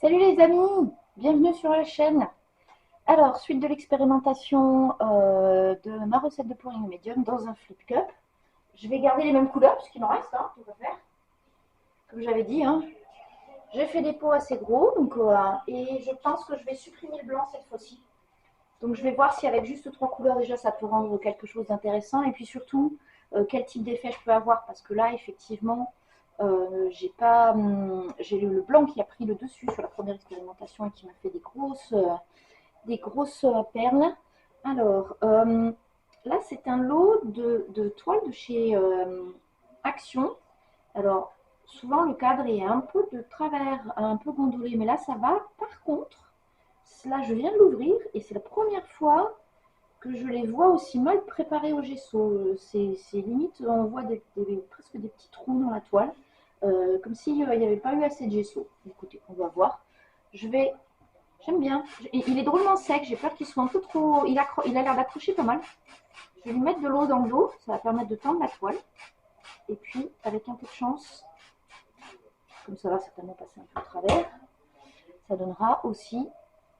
Salut les amis, bienvenue sur la chaîne. Alors, suite de l'expérimentation de ma recette de pudding médium dans un flip cup. Je vais garder les mêmes couleurs puisqu'il m'en reste, hein, tout à faire. Comme j'avais dit, hein. J'ai fait des pots assez gros, donc, et je pense que je vais supprimer le blanc cette fois-ci. Donc je vais voir si avec juste 3 couleurs déjà ça peut rendre quelque chose d'intéressant. Et puis surtout, quel type d'effet je peux avoir. Parce que là, effectivement, j'ai pas, j'ai le blanc qui a pris le dessus sur la première expérimentation et qui m'a fait des grosses perles. Alors, là, c'est un lot de toiles de chez Action. Alors, souvent, le cadre est un peu de travers, un peu gondolé, mais là, ça va. Par contre, là, je viens de l'ouvrir et c'est la première fois que je les vois aussi mal préparés au gesso. C'est limite, on voit presque des petits trous dans la toile, comme s'il n'y avait pas eu assez de gesso. Écoutez, on va voir. J'aime bien. Il est drôlement sec, j'ai peur qu'il soit un peu trop. Il a l'air d'accrocher pas mal. Je vais lui mettre de l'eau dans le dos, ça va permettre de tendre la toile. Et puis, avec un peu de chance, comme ça va certainement passer un peu au travers, ça donnera aussi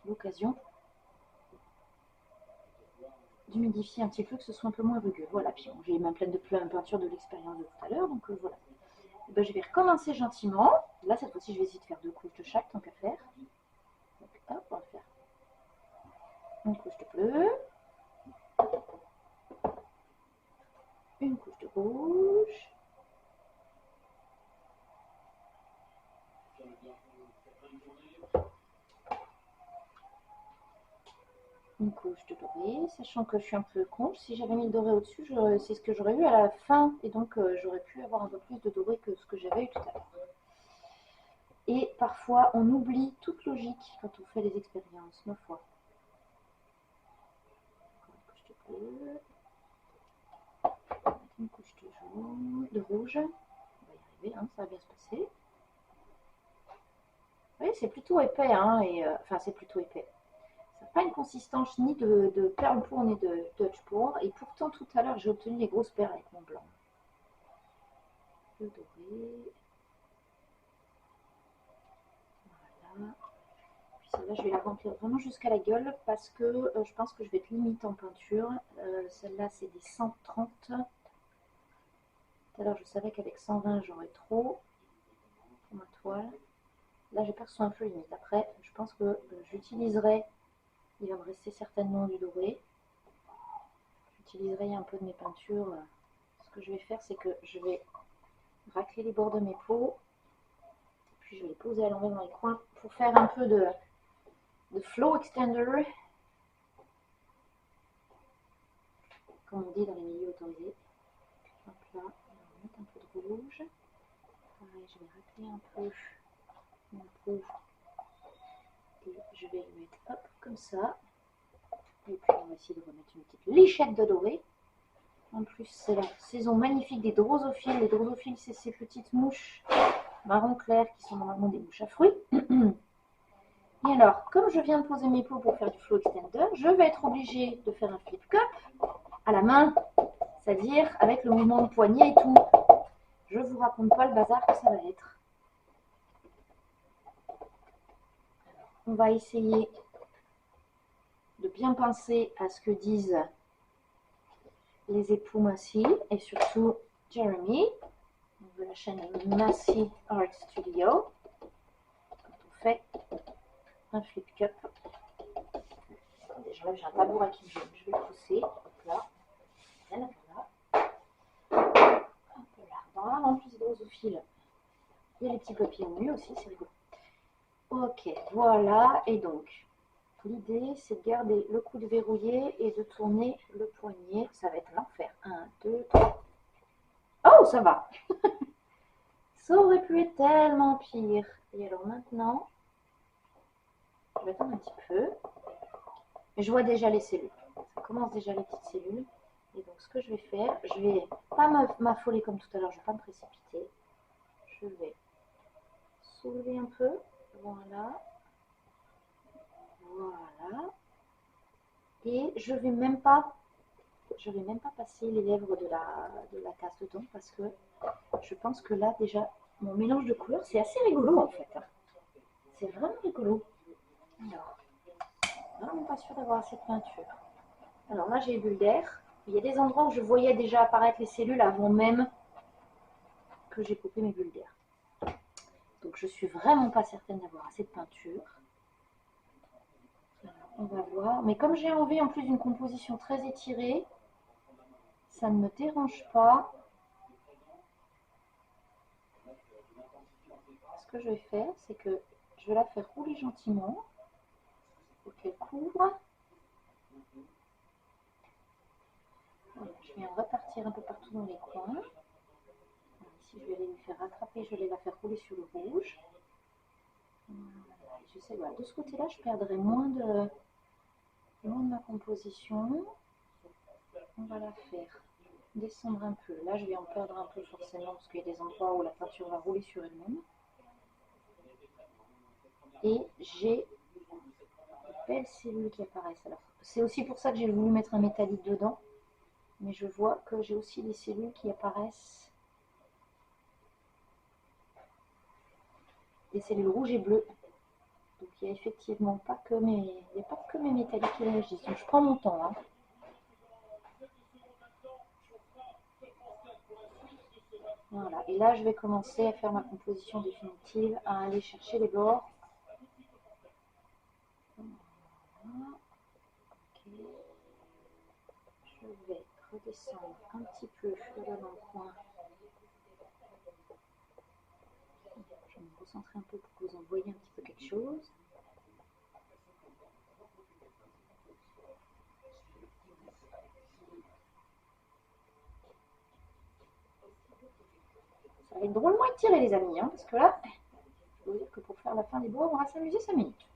l'occasion d'humidifier un petit peu, que ce soit un peu moins rugueux. Voilà, puis bon, j'ai les mains pleines de peinture de l'expérience de tout à l'heure, donc voilà. Et ben, je vais recommencer gentiment. Là, cette fois-ci, je vais essayer de faire 2 couches de chaque, tant qu'à faire. Donc, hop, on va faire une couche de bleu, une couche de rouge, une couche de doré, sachant que je suis un peu con, si j'avais mis le doré au-dessus, c'est ce que j'aurais eu à la fin, et donc j'aurais pu avoir un peu plus de doré que ce que j'avais eu tout à l'heure. Et parfois, on oublie toute logique quand on fait les expériences, ma foi. Encore une couche de bleu, une couche de rouge. On va y arriver, hein, ça va bien se passer. Oui, c'est plutôt épais, hein, enfin c'est plutôt épais. Ça n'a pas une consistance ni de perle pour ni de touch pour, et pourtant tout à l'heure j'ai obtenu des grosses perles avec mon blanc. Le doré. Voilà. Puis celle-là, je vais la remplir vraiment jusqu'à la gueule parce que je pense que je vais être limite en peinture. Celle-là, c'est des 130. Tout à l'heure, je savais qu'avec 120, j'aurais trop pour ma toile. Là, j'ai peur que ce soit un peu limite. Après, je pense que j'utiliserai, il va me rester certainement du doré. J'utiliserai un peu de mes peintures. Ce que je vais faire, c'est que je vais racler les bords de mes pots. Puis je vais les poser à l'envers dans les coins pour faire un peu de flow extender, comme on dit dans les milieux autorisés. Hop là, on va mettre un peu de rouge. Pareil, je vais racler un peu mon pot et je vais le mettre hop comme ça. Et puis on va essayer de remettre une petite lichette de doré. En plus, c'est la saison magnifique des drosophiles. Les drosophiles, c'est ces petites mouches marron clair qui sont normalement des mouches à fruits. Et alors, comme je viens de poser mes pots pour faire du flow extender, je vais être obligée de faire un flip cup à la main, c'est-à-dire avec le mouvement de poignet et tout. Je vous raconte pas le bazar que ça va être. On va essayer de bien penser à ce que disent les époux Massy et surtout Jeremy de la chaîne Massy Art Studio. Quand on fait un flip cup, déjà là j'ai un tabouret qui me gêne, je vais le pousser. Hop là, voilà. Hop là, dans la remplie des drosophiles, il y a les petits papiers nus aussi, c'est rigolo. Ok, voilà, et donc l'idée c'est de garder le coude verrouillé et de tourner le poignet. Ça va être l'enfer. 1, 2, 3. Oh, ça va. Ça aurait pu être tellement pire. Et alors maintenant, je vais attendre un petit peu. Je vois déjà les cellules. Ça commence déjà les petites cellules. Et donc ce que je vais faire, je vais pas m'affoler comme tout à l'heure, je ne vais pas me précipiter. Je vais soulever un peu. Voilà. Voilà. Et je vais même pas passer les lèvres de la tasse dedans parce que je pense que là déjà mon mélange de couleurs c'est assez rigolo en fait. C'est vraiment rigolo. Alors, vraiment pas sûre d'avoir assez de peinture. Alors là, j'ai les bulles d'air. Il y a des endroits où je voyais déjà apparaître les cellules avant même que j'ai coupé mes bulles d'air. Donc je suis vraiment pas certaine d'avoir assez de peinture. Alors, on va voir. Mais comme j'ai envie en plus d'une composition très étirée, ça ne me dérange pas. Ce que je vais faire, c'est que je vais la faire rouler gentiment pour qu'elle couvre. Voilà, je viens repartir un peu partout dans les coins. Ici, je vais aller lui faire rattraper, je vais la faire rouler sur le rouge. Je sais, voilà, de ce côté-là, je perdrai moins de ma composition. On va la faire descendre un peu. Là, je vais en perdre un peu forcément parce qu'il y a des endroits où la peinture va rouler sur elle-même. Et j'ai de belles cellules qui apparaissent. Alors, c'est aussi pour ça que j'ai voulu mettre un métallique dedans. Mais je vois que j'ai aussi des cellules qui apparaissent. Des cellules rouges et bleues. Donc il n'y a effectivement pas que mes métalliques qui réagissent. Donc je prends mon temps. Hein. Voilà. Et là, je vais commencer à faire ma composition définitive, à aller chercher les bords. Voilà. Okay. Je vais redescendre un petit peu dans le coin. Je vais me recentrer un peu pour que vous en voyez un petit peu quelque chose. Ça va être drôlement étiré les amis, hein, parce que là, je dois dire que pour faire la fin des bords, on va s'amuser 5 minutes.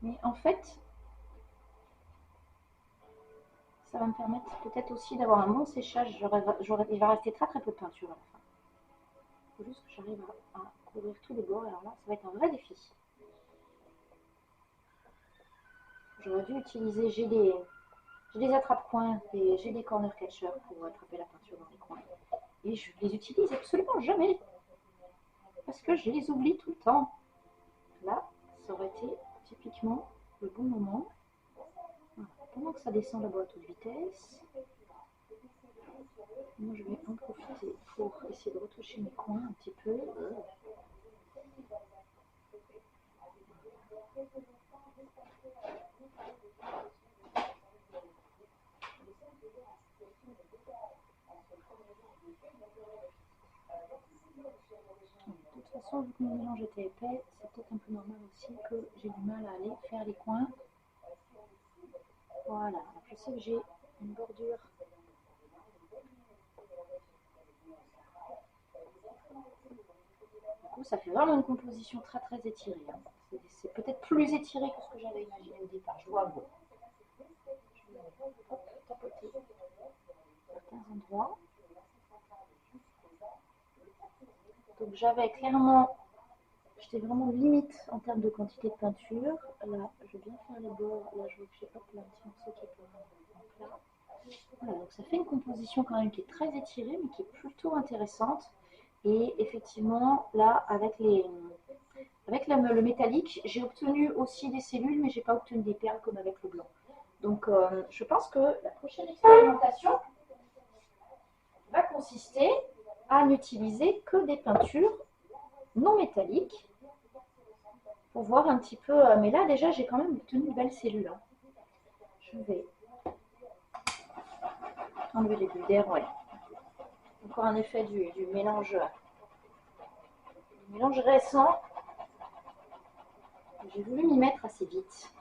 Mais en fait, ça va me permettre peut-être aussi d'avoir un bon séchage. Il va rester très très peu de peinture à la fin. Il faut juste que j'arrive à couvrir tous les bords. Alors là, ça va être un vrai défi. J'aurais dû utiliser, j'ai des attrape-coins, j'ai des corner catchers pour attraper la peinture dans les coins. Et je les utilise absolument jamais. Parce que je les oublie tout le temps. Là, ça aurait été typiquement le bon moment. Voilà. Pendant que ça descend là-bas à toute vitesse, moi je vais en profiter pour essayer de retoucher mes coins un petit peu. De toute façon, vu que mon mélange était épais, c'est peut-être un peu normal aussi que j'ai du mal à aller faire les coins. Voilà, alors je sais que j'ai une bordure. Du coup, ça fait vraiment une composition très très étirée. Hein. C'est peut-être plus étiré que ce que j'avais imaginé au départ, je dois avouer. Je vais tapoter certains endroits. Donc j'avais clairement, j'étais vraiment limite en termes de quantité de peinture. Là, je vais bien faire les bords. Là, je vois que j'ai un petit morceau qui est pas en plat. Voilà, donc ça fait une composition quand même qui est très étirée, mais qui est plutôt intéressante. Et effectivement, là, avec le métallique, j'ai obtenu aussi des cellules, mais j'ai pas obtenu des perles comme avec le blanc. Donc, je pense que la prochaine expérimentation va consister à n'utiliser que des peintures non métalliques pour voir un petit peu. Mais là, déjà, j'ai quand même obtenu de belles cellules. Hein. Je vais enlever les bulles d'air, ouais. Encore un effet du mélange récent. J'ai voulu m'y mettre assez vite.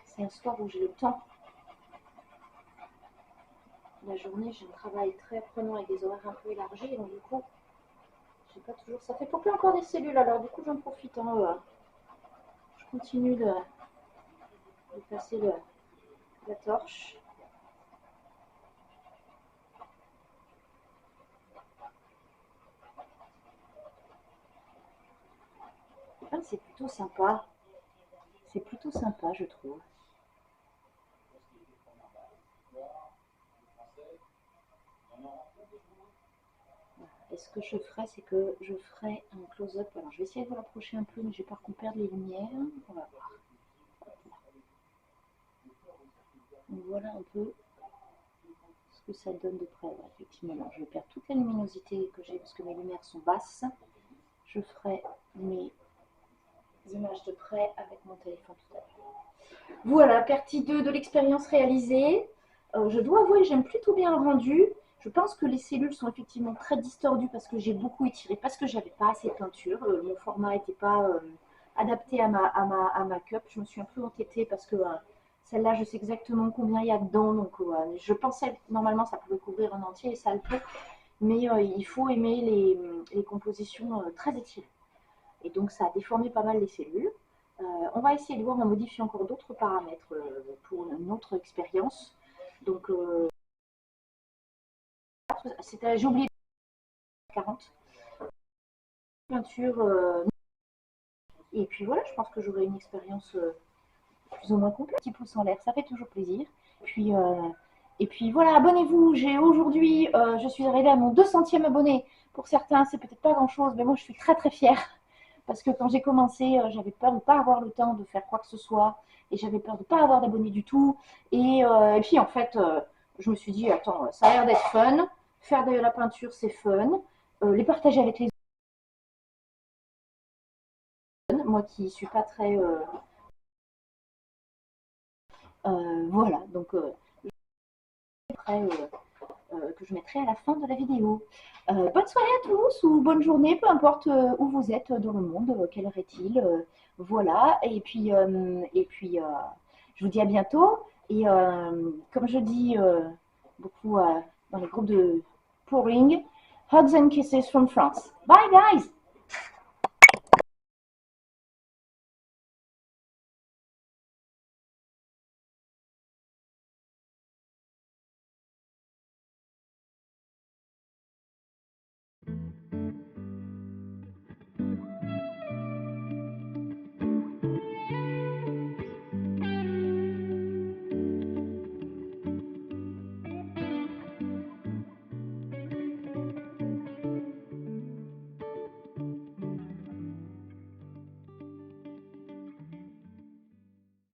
C'est un soir où j'ai le temps. La journée, j'ai un travail très prenant avec des horaires un peu élargis, donc du coup, j'ai pas toujours. Ça fait popper encore des cellules, alors du coup, j'en profite. Hein, je continue de passer la torche. Enfin, c'est plutôt sympa. C'est plutôt sympa, je trouve. Et ce que je ferai, c'est que je ferai un close-up. Alors, je vais essayer de vous l'approcher un peu, mais j'ai peur qu'on perde les lumières. On va voir. Donc, voilà un peu ce que ça donne de près. Ouais, effectivement, alors, je vais perdre toute la luminosité que j'ai parce que mes lumières sont basses. Je ferai mes images de près avec mon téléphone tout à l'heure. Voilà, partie 2 de l'expérience réalisée. Je dois avouer, j'aime plutôt bien le rendu. Je pense que les cellules sont effectivement très distordues parce que j'ai beaucoup étiré, parce que j'avais pas assez de peinture. Mon format n'était pas adapté à ma cup. Je me suis un peu entêtée parce que celle-là, je sais exactement combien il y a dedans. Donc, je pensais que normalement ça pouvait couvrir un entier et ça le fait. Mais il faut aimer les compositions très étirées. Et donc, ça a déformé pas mal les cellules. On va essayer de voir en modifier encore d'autres paramètres pour une autre expérience. Donc, j'ai oublié 40 peinture. Et puis voilà, je pense que j'aurai une expérience plus ou moins complète. Petit pouce en l'air, ça fait toujours plaisir. Puis, et puis voilà, abonnez-vous. Aujourd'hui, je suis arrivée à mon 200e abonné. Pour certains, c'est peut-être pas grand-chose, mais moi, je suis très très fière. Parce que quand j'ai commencé, j'avais peur de ne pas avoir le temps de faire quoi que ce soit. Et j'avais peur de ne pas avoir d'abonnés du tout. Et puis en fait, je me suis dit, attends, ça a l'air d'être fun. Faire de la peinture, c'est fun. Les partager avec les autres. Moi qui ne suis pas très... voilà, donc après, que je mettrai à la fin de la vidéo. Bonne soirée à tous ou bonne journée, peu importe où vous êtes dans le monde, quelle heure est-il, voilà. Et puis je vous dis à bientôt. Et comme je dis beaucoup dans les groupes de pouring, hugs and kisses from France. Bye guys!